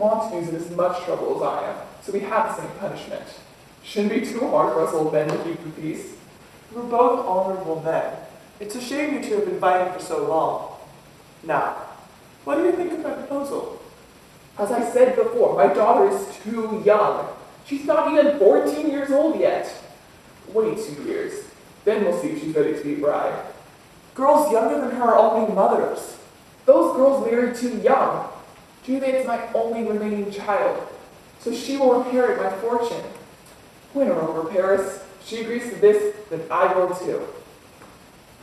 Montague's in as much trouble as I am, so we have the same punishment. Shouldn't be too hard for us old men to keep the peace. We're both honorable men. It's a shame you two have been fighting for so long. Now, what do you think of my proposal? As I said before, my daughter is too young. She's not even 14 years old yet. Wait 2 years. Then we'll see if she's ready to be a bride. Girls younger than her are all being mothers. Those girls married too young. Juliet is my only remaining child, so she will inherit my fortune. Win her over, Paris. If she agrees to this, then I will too.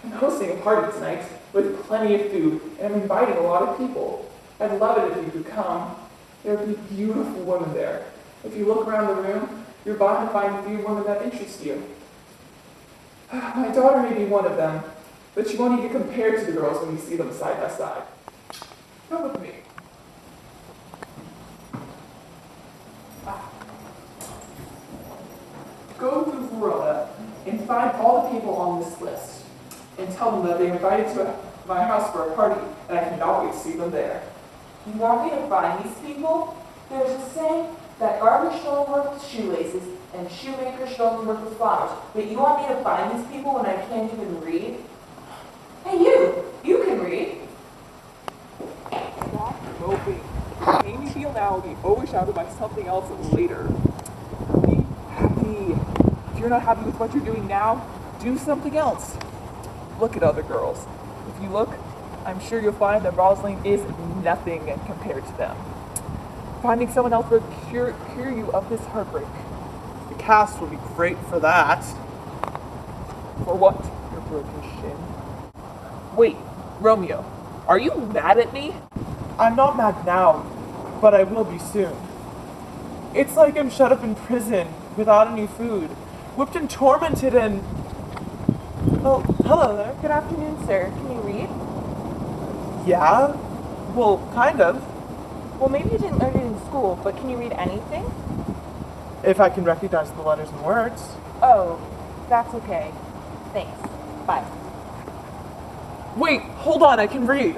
I'm hosting a party tonight with plenty of food, and I'm inviting a lot of people. I'd love it if you could come. There would be beautiful women there. If you look around the room, you're bound to find a few women that interest you. My daughter may be one of them, but she won't even compare to the girls when you see them side by side. Come with me. Go through Verona and find all the people on this list and tell them that they're invited to my house for a party and I can always see them there. You want me to find these people? There's a saying that garbage should only work with shoelaces and shoemakers should only work with flowers. But you want me to find these people when I can't even read? Hey you can read. Stop moping. Maybe the analogy overshadowed by something else later. Be happy. If you're not happy with what you're doing now, do something else. Look at other girls. If you look, I'm sure you'll find that Rosalind is nothing compared to them. Finding someone else will cure you of this heartbreak. The cast will be great for that. For what? Your broken shin. Wait, Romeo, are you mad at me? I'm not mad now, but I will be soon. It's like I'm shut up in prison without any food, whipped and tormented and... Oh, hello there. Good afternoon, sir. Can you read? Yeah? Well, kind of. Well, maybe you didn't learn it in school, but can you read anything? If I can recognize the letters and words. Oh, that's okay. Thanks. Bye. Wait, hold on, I can read.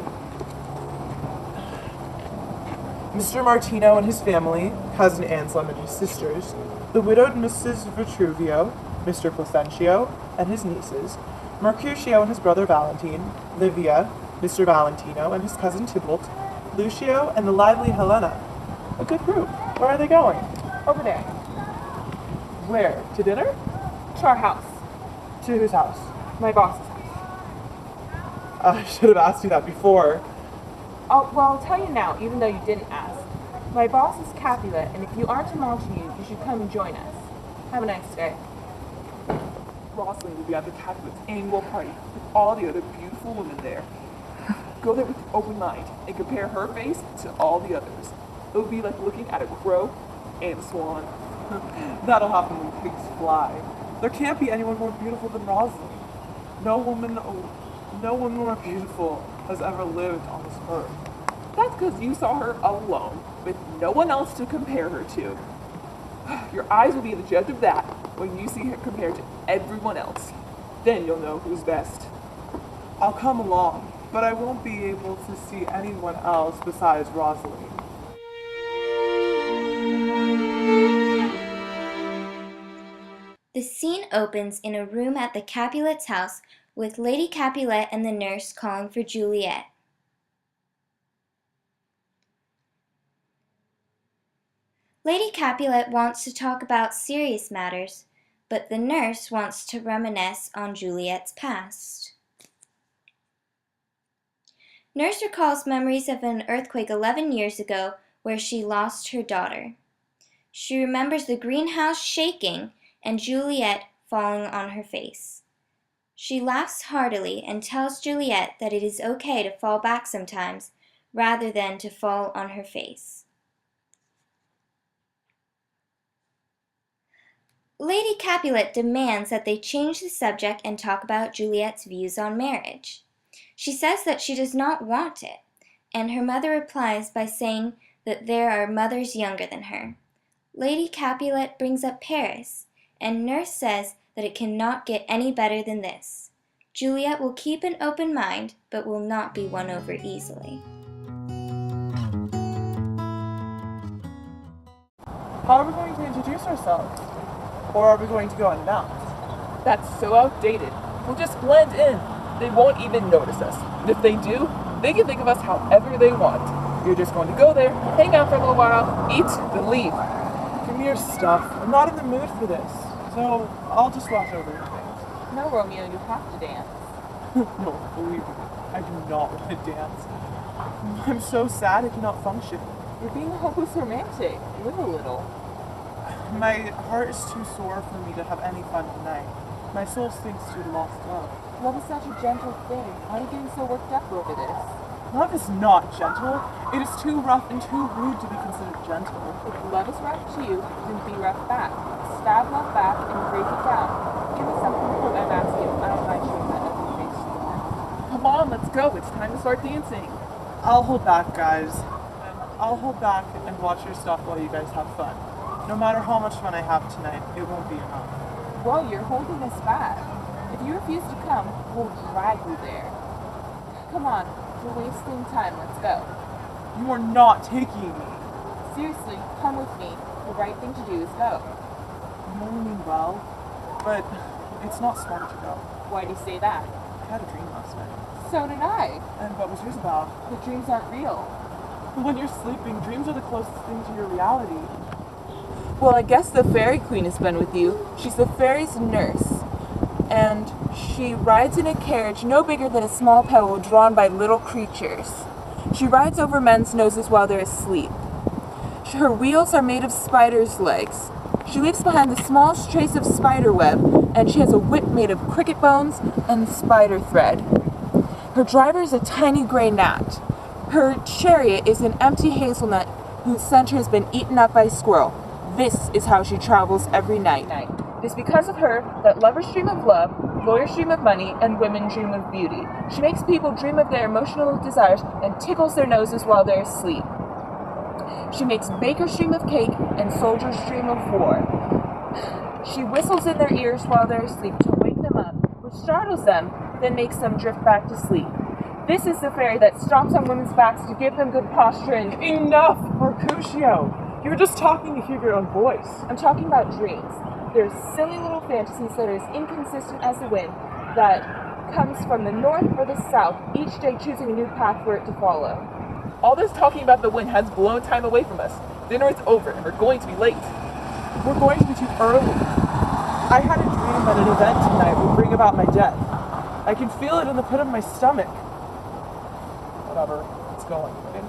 Mr. Martino and his family, cousin Anselm and his sisters, the widowed Mrs. Vitruvio, Mr. Placentio and his nieces, Mercutio and his brother Valentine, Livia, Mr. Valentino and his cousin Tybalt, Lucio and the lively Helena. A good group. Where are they going? Over there. Where? To dinner? To our house. To whose house? My boss's house. I should have asked you that before. Oh, well, I'll tell you now, even though you didn't ask. My boss is Capulet, and if you aren't a Montague, you should come and join us. Have a nice day. Rosalind will be at the Capulet's annual party with all the other beautiful women there. Go there with an open mind and compare her face to all the others. It will be like looking at a crow and a swan. That'll happen when pigs fly. There can't be anyone more beautiful than Rosalind. No woman more beautiful has ever lived on this earth. That's because you saw her alone, with no one else to compare her to. Your eyes will be the judge of that when you see her compared to everyone else. Then you'll know who's best. I'll come along, but I won't be able to see anyone else besides Rosalind. The scene opens in a room at the Capulet's house with Lady Capulet and the nurse calling for Juliet. Lady Capulet wants to talk about serious matters, but the nurse wants to reminisce on Juliet's past. Nurse recalls memories of an earthquake 11 years ago where she lost her daughter. She remembers the greenhouse shaking and Juliet falling on her face. She laughs heartily and tells Juliet that it is okay to fall back sometimes, rather than to fall on her face. Lady Capulet demands that they change the subject and talk about Juliet's views on marriage. She says that she does not want it, and her mother replies by saying that there are mothers younger than her. Lady Capulet brings up Paris, and Nurse says that it cannot get any better than this. Juliet will keep an open mind, but will not be won over easily. How are we going to introduce ourselves? Or are we going to go unannounced? That's so outdated. We'll just blend in. They won't even notice us. And if they do, they can think of us however they want. You're just going to go there, hang out for a little while, eat, then leave. Give me your stuff. I'm not in the mood for this. So I'll just watch over your things. No, Romeo, you have to dance. No, believe me, I do not want to dance. I'm so sad I cannot function. You're being a hopeless romantic. Live a little. My heart is too sore for me to have any fun tonight. My soul sinks to lost love. Love is such a gentle thing. Why are you getting so worked up over this? Love is not gentle. It is too rough and too rude to be considered gentle. If love is rough to you, then be rough back. Stab love back and break it down. Give me something to put my basket. I don't mind showing that ugly face to the world. Come on, let's go. It's time to start dancing. I'll hold back, guys. I'll hold back and watch your stuff while you guys have fun. No matter how much fun I have tonight, it won't be enough. Well, you're holding us back. If you refuse to come, we'll drag you there. Come on, we're wasting time. Let's go. You are not taking me. Seriously, come with me. The right thing to do is go. I know you mean well, but it's not smart to go. Why do you say that? I had a dream last night. So did I. And what was yours about? The dreams aren't real. When you're sleeping, dreams are the closest thing to your reality. Well, I guess the fairy queen has been with you. She's the fairy's nurse. And she rides in a carriage no bigger than a small pebble drawn by little creatures. She rides over men's noses while they're asleep. Her wheels are made of spiders' legs. She leaves behind the smallest trace of spider web, and she has a whip made of cricket bones and spider thread. Her driver is a tiny gray gnat. Her chariot is an empty hazelnut whose center has been eaten up by a squirrel. This is how she travels every night. It is because of her that lovers dream of love, lawyers dream of money, and women dream of beauty. She makes people dream of their emotional desires and tickles their noses while they're asleep. She makes bakers dream of cake and soldiers dream of war. She whistles in their ears while they're asleep to wake them up, which startles them, then makes them drift back to sleep. This is the fairy that stomps on women's backs to give them good posture and... Enough, Mercutio! You're just talking to hear your own voice. I'm talking about dreams. They're silly little fantasies that are as inconsistent as the wind that comes from the north or the south, each day choosing a new path for it to follow. All this talking about the wind has blown time away from us. Dinner is over and we're going to be late. We're going to be too early. I had a dream that an event tonight would bring about my death. I can feel it in the pit of my stomach. Whatever, it's going. Then